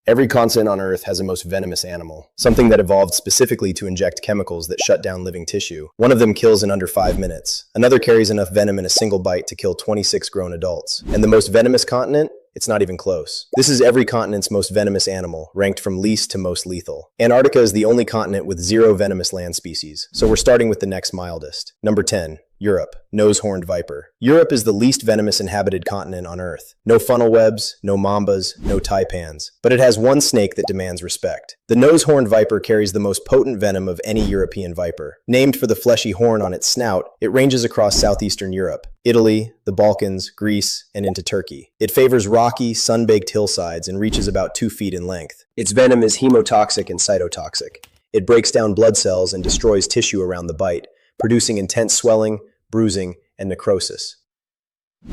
Every continent on Earth has a most venomous animal, something that evolved specifically to inject chemicals that shut down living tissue. One of them kills in under 5 minutes. Another carries enough venom in a single bite to kill 26 grown adults. And the most venomous continent? It's not even close. This is every continent's most venomous animal, ranked from least to most lethal. Antarctica is the only continent with 0 venomous land species, so we're starting with the next mildest. Number 10. Europe. Nose-horned viper. Europe is the least venomous inhabited continent on Earth. No funnel webs, no mambas, no taipans. But it has one snake that demands respect. The nose-horned viper carries the most potent venom of any European viper. Named for the fleshy horn on its snout, it ranges across southeastern Europe, Italy, the Balkans, Greece, and into Turkey. It favors rocky, sun-baked hillsides and reaches about 2 feet in length. Its venom is hemotoxic and cytotoxic. It breaks down blood cells and destroys tissue around the bite, producing intense swelling, bruising, and necrosis.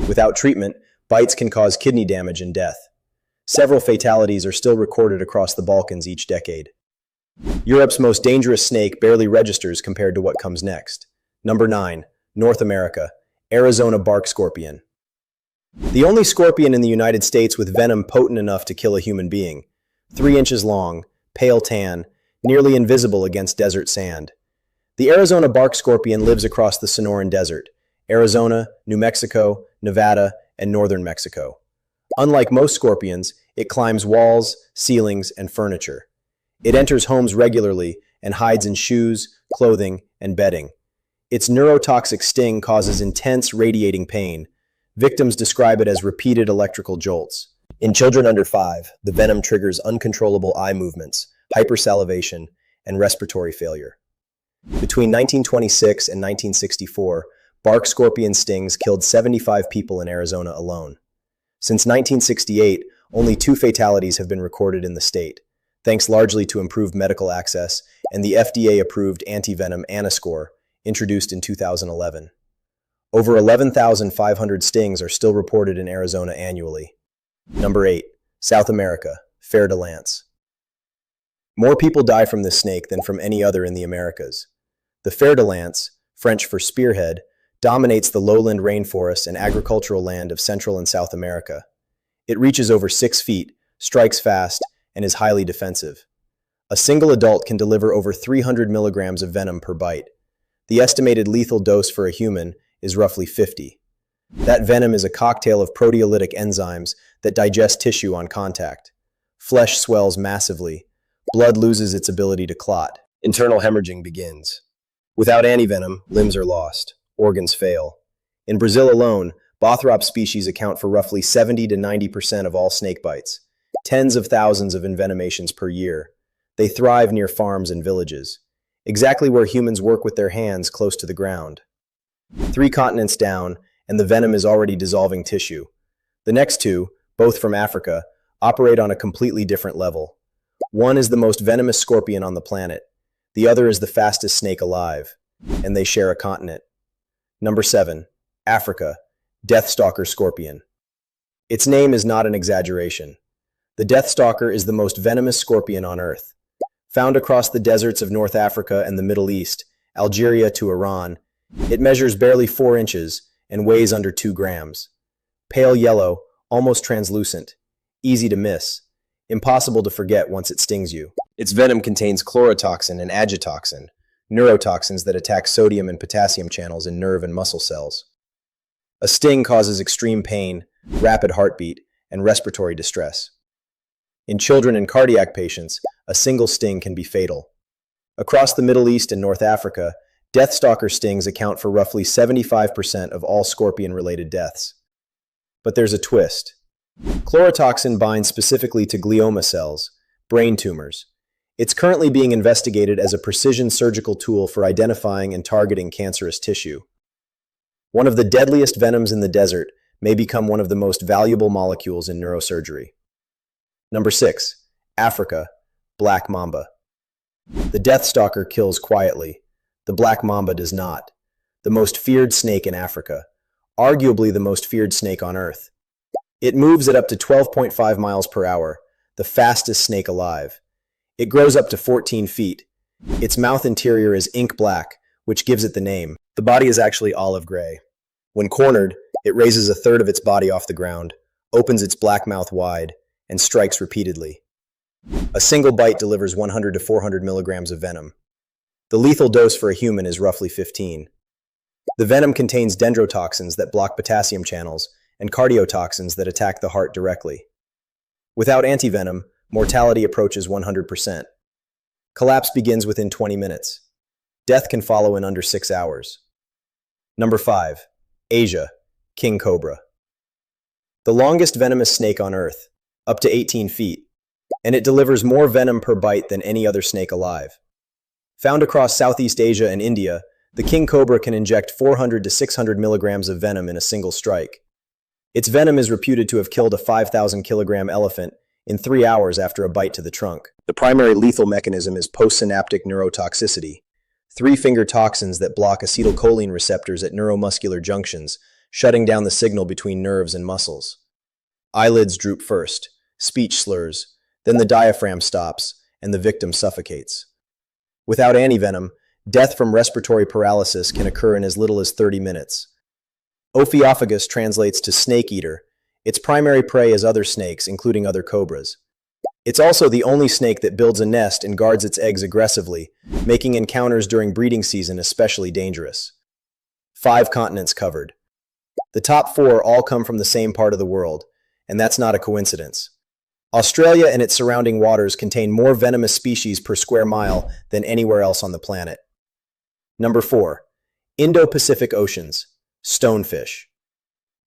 Without treatment, bites can cause kidney damage and death. Several fatalities are still recorded across the Balkans each decade. Europe's most dangerous snake barely registers compared to what comes next. Number 9. North America. Arizona bark scorpion. The only scorpion in the United States with venom potent enough to kill a human being. 3 inches long, pale tan, nearly invisible against desert sand. The Arizona bark scorpion lives across the Sonoran Desert, Arizona, New Mexico, Nevada, and northern Mexico. Unlike most scorpions, it climbs walls, ceilings, and furniture. It enters homes regularly and hides in shoes, clothing, and bedding. Its neurotoxic sting causes intense radiating pain. Victims describe it as repeated electrical jolts. In children under 5, the venom triggers uncontrollable eye movements, hypersalivation, and respiratory failure. Between 1926 and 1964, bark scorpion stings killed 75 people in Arizona alone. Since 1968, only 2 fatalities have been recorded in the state, thanks largely to improved medical access and the FDA-approved antivenom Anascor, introduced in 2011. Over 11,500 stings are still reported in Arizona annually. Number 8. South America. Fer-de-Lance. More people die from this snake than from any other in the Americas. The Fer-de-Lance, French for spearhead, dominates the lowland rainforests and agricultural land of Central and South America. It reaches over 6 feet, strikes fast, and is highly defensive. A single adult can deliver over 300 milligrams of venom per bite. The estimated lethal dose for a human is roughly 50. That venom is a cocktail of proteolytic enzymes that digest tissue on contact. Flesh swells massively. Blood loses its ability to clot. Internal hemorrhaging begins. Without antivenom, limbs are lost. Organs fail. In Brazil alone, Bothrops species account for roughly 70 to 90% of all snake bites. Tens of thousands of envenomations per year. They thrive near farms and villages, exactly where humans work with their hands close to the ground. 3 continents down, and the venom is already dissolving tissue. The next 2, both from Africa, operate on a completely different level. One is the most venomous scorpion on the planet. The other is the fastest snake alive, and they share a continent. Number 7. Africa. Deathstalker scorpion. Its name is not an exaggeration. The Deathstalker is the most venomous scorpion on Earth. Found across the deserts of North Africa and the Middle East, Algeria to Iran, it measures barely 4 inches and weighs under 2 grams. Pale yellow, almost translucent, easy to miss, impossible to forget once it stings you. Its venom contains chlorotoxin and agitoxin, neurotoxins that attack sodium and potassium channels in nerve and muscle cells. A sting causes extreme pain, rapid heartbeat, and respiratory distress. In children and cardiac patients, a single sting can be fatal. Across the Middle East and North Africa, Deathstalker stings account for roughly 75% of all scorpion-related deaths. But there's a twist. Chlorotoxin binds specifically to glioma cells, brain tumors. It's currently being investigated as a precision surgical tool for identifying and targeting cancerous tissue. One of the deadliest venoms in the desert may become one of the most valuable molecules in neurosurgery. Number 6. Africa. Black Mamba. The Deathstalker kills quietly. The Black Mamba does not. The most feared snake in Africa. Arguably the most feared snake on Earth. It moves at up to 12.5 miles per hour, the fastest snake alive. It grows up to 14 feet. Its mouth interior is ink black, which gives it the name. The body is actually olive gray. When cornered, it raises a third of its body off the ground, opens its black mouth wide, and strikes repeatedly. A single bite delivers 100 to 400 milligrams of venom. The lethal dose for a human is roughly 15. The venom contains dendrotoxins that block potassium channels and cardiotoxins that attack the heart directly. Without antivenom, mortality approaches 100%. Collapse begins within 20 minutes. Death can follow in under 6 hours. Number 5. Asia, king cobra. The longest venomous snake on Earth, up to 18 feet, and it delivers more venom per bite than any other snake alive. Found across Southeast Asia and India, the king cobra can inject 400 to 600 milligrams of venom in a single strike. Its venom is reputed to have killed a 5,000-kilogram elephant in 3 hours after a bite to the trunk. The primary lethal mechanism is postsynaptic neurotoxicity, three-finger toxins that block acetylcholine receptors at neuromuscular junctions, shutting down the signal between nerves and muscles. Eyelids droop first, speech slurs, then the diaphragm stops, and the victim suffocates. Without antivenom, death from respiratory paralysis can occur in as little as 30 minutes. Ophiophagus translates to snake eater. Its primary prey is other snakes, including other cobras. It's also the only snake that builds a nest and guards its eggs aggressively, making encounters during breeding season especially dangerous. 5 continents covered. The top 4 all come from the same part of the world, and that's not a coincidence. Australia and its surrounding waters contain more venomous species per square mile than anywhere else on the planet. Number 4. Indo-Pacific Oceans, stonefish.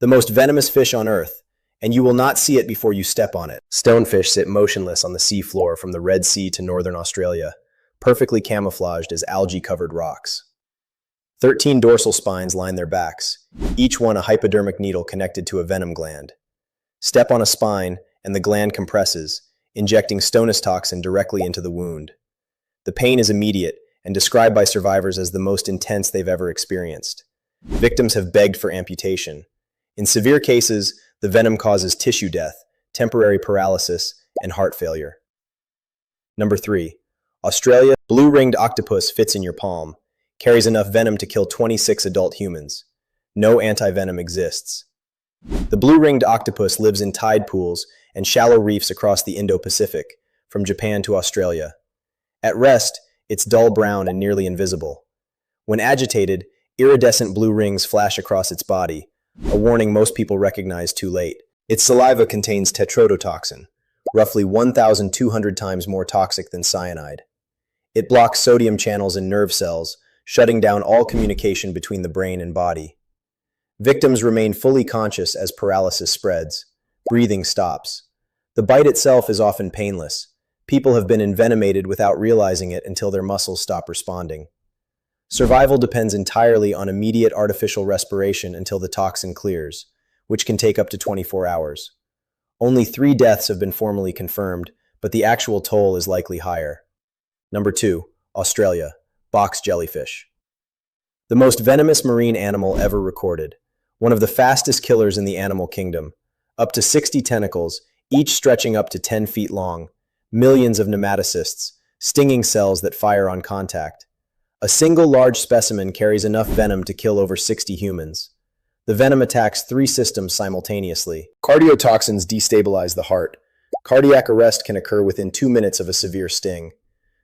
The most venomous fish on Earth, and you will not see it before you step on it. Stonefish sit motionless on the seafloor from the Red Sea to northern Australia, perfectly camouflaged as algae-covered rocks. 13 dorsal spines line their backs, each one a hypodermic needle connected to a venom gland. Step on a spine, and the gland compresses, injecting Stonefish toxin directly into the wound. The pain is immediate and described by survivors as the most intense they've ever experienced. Victims have begged for amputation. In severe cases, the venom causes tissue death, temporary paralysis, and heart failure. Number 3. Australia, blue-ringed octopus fits in your palm, carries enough venom to kill 26 adult humans. No antivenom exists. The blue-ringed octopus lives in tide pools and shallow reefs across the Indo-Pacific, from Japan to Australia. At rest, it's dull brown and nearly invisible. When agitated, iridescent blue rings flash across its body, a warning most people recognize too late. Its saliva contains tetrodotoxin, roughly 1,200 times more toxic than cyanide. It blocks sodium channels in nerve cells, shutting down all communication between the brain and body. Victims remain fully conscious as paralysis spreads. Breathing stops. The bite itself is often painless. People have been envenomated without realizing it until their muscles stop responding. Survival depends entirely on immediate artificial respiration until the toxin clears, which can take up to 24 hours. Only 3 deaths have been formally confirmed, but the actual toll is likely higher. Number 2. Australia, box jellyfish. The most venomous marine animal ever recorded. One of the fastest killers in the animal kingdom. Up to 60 tentacles, each stretching up to 10 feet long. Millions of nematocysts, stinging cells that fire on contact. A single large specimen carries enough venom to kill over 60 humans. The venom attacks 3 systems simultaneously. Cardiotoxins destabilize the heart. Cardiac arrest can occur within 2 minutes of a severe sting.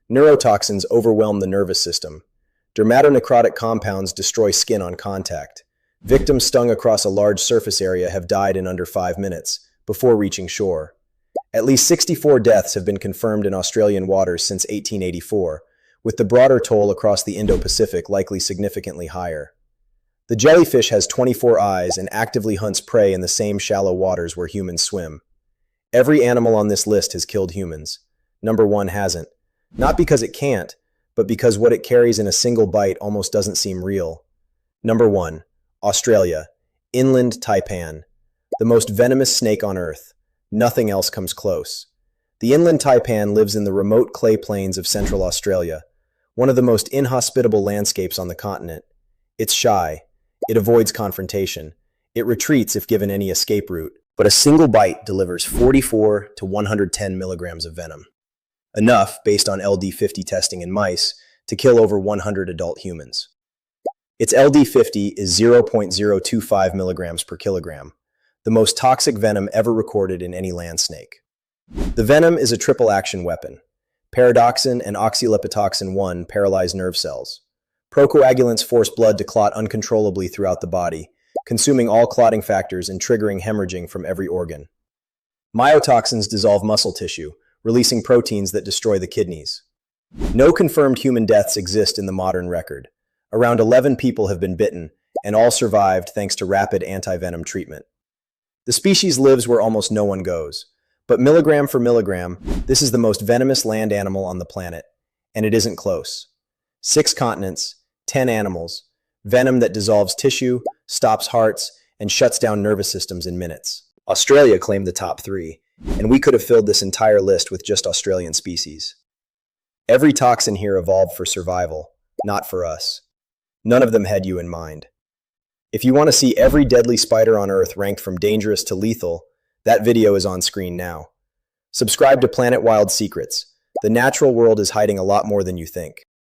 Neurotoxins overwhelm the nervous system. Dermatonecrotic compounds destroy skin on contact. Victims stung across a large surface area have died in under 5 minutes, before reaching shore. At least 64 deaths have been confirmed in Australian waters since 1884, with the broader toll across the Indo-Pacific likely significantly higher. The jellyfish has 24 eyes and actively hunts prey in the same shallow waters where humans swim. Every animal on this list has killed humans. Number 1 hasn't. Not because it can't, but because what it carries in a single bite almost doesn't seem real. Number 1. Australia, inland Taipan. The most venomous snake on Earth. Nothing else comes close. The inland taipan lives in the remote clay plains of central Australia, one of the most inhospitable landscapes on the continent. It's shy. It avoids confrontation. It retreats if given any escape route. But a single bite delivers 44 to 110 milligrams of venom. Enough, based on LD50 testing in mice, to kill over 100 adult humans. Its LD50 is 0.025 milligrams per kilogram, the most toxic venom ever recorded in any land snake. The venom is a triple-action weapon. Paradoxin and oxylipitoxin-1 paralyze nerve cells. Procoagulants force blood to clot uncontrollably throughout the body, consuming all clotting factors and triggering hemorrhaging from every organ. Myotoxins dissolve muscle tissue, releasing proteins that destroy the kidneys. No confirmed human deaths exist in the modern record. Around 11 people have been bitten, and all survived thanks to rapid anti-venom treatment. The species lives where almost no one goes. But milligram for milligram, this is the most venomous land animal on the planet. And it isn't close. 6 continents, 10 animals, venom that dissolves tissue, stops hearts, and shuts down nervous systems in minutes. Australia claimed the top 3, and we could have filled this entire list with just Australian species. Every toxin here evolved for survival, not for us. None of them had you in mind. If you want to see every deadly spider on Earth ranked from dangerous to lethal, that video is on screen now. Subscribe to Planet Wild Secrets. The natural world is hiding a lot more than you think.